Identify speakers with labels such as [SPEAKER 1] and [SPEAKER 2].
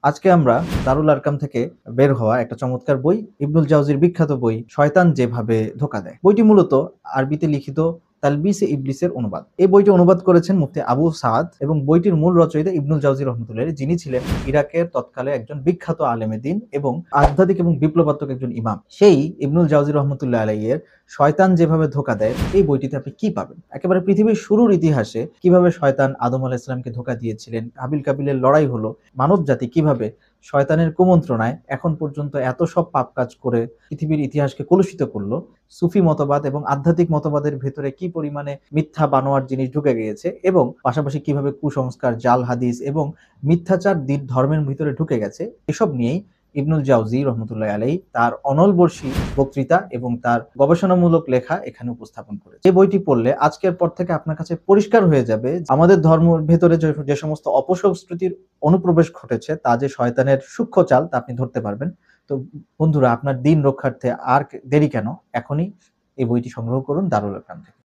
[SPEAKER 1] আজকে আমরা দারুল আরকাম থেকে বের হওয়া একটা চমৎকার বই, ইবনুল জাওজির বিখ্যাত বই শয়তান যেভাবে ধোঁকা দেয়। বইটি মূলত আরবিতে লিখিত তালবিসে ইবলিসের অনুবাদ। এই বইটি অনুবাদ করেছেন মুফতি আবু সাদ এবং বইটির মূল রচয়িতা ইবনুল জাওজি রহমতুল্লাহ আলাইহি, যিনি ছিলেন ইরাকের তৎকালে একজন বিখ্যাত আলেমে দ্বীন এবং আধ্যাত্মিক এবং বিপ্লবাত্মক একজন ইমাম। সেই ইবনুল জাওজি রহমতুল্লাহ আলাইহি এর শয়তান যেভাবে ধোঁকা দেয় এই বইটিতে আপনি কি পাবেন? একেবারে পৃথিবীর শুরুর ইতিহাসে কিভাবে শয়তান আদম আলাইহিস সালামকে ধোঁকা দিয়েছিলেন, হাবিল কাবিলের লড়াই হলো, মানব জাতি কিভাবে শয়তানের কুমন্ত্রণায় এখন পর্যন্ত এত সব পাপ কাজ করে পৃথিবীর ইতিহাসকে কলুষিত করলো, সুফি মতবাদ এবং আধ্যাত্মিক মতবাদের ভেতরে কি পরিমাণে মিথ্যা বানোয়ার জিনিস ঢুকে গিয়েছে এবং পাশাপাশি কিভাবে কুসংস্কার, জাল হাদিস এবং মিথ্যাচার ধর্মের ভিতরে ঢুকে গেছে, এসব নিয়েই ইবনুল জাওজি রহমতুল্লাহ আলাইহি তার অনলবর্ষী বক্তৃতা এবং তার গবেষণামূলক লেখা এখানে উপস্থাপন করেছে। এই বইটি পড়লে আজকের পর থেকে আপনার কাছে পরিষ্কার হয়ে যাবে আমাদের ধর্মের ভেতরে যে সমস্ত অপসংস্কৃতির অনুপ্রবেশ ঘটেছে তা যে শয়তানের সূক্ষ্ম চাল তা আপনি ধরতে পারবেন। তো বন্ধুরা, আপনার দিন রক্ষার্থে আর দেরি কেন? এখনই এই বইটি সংগ্রহ করুন দারুল আরকাম থেকে।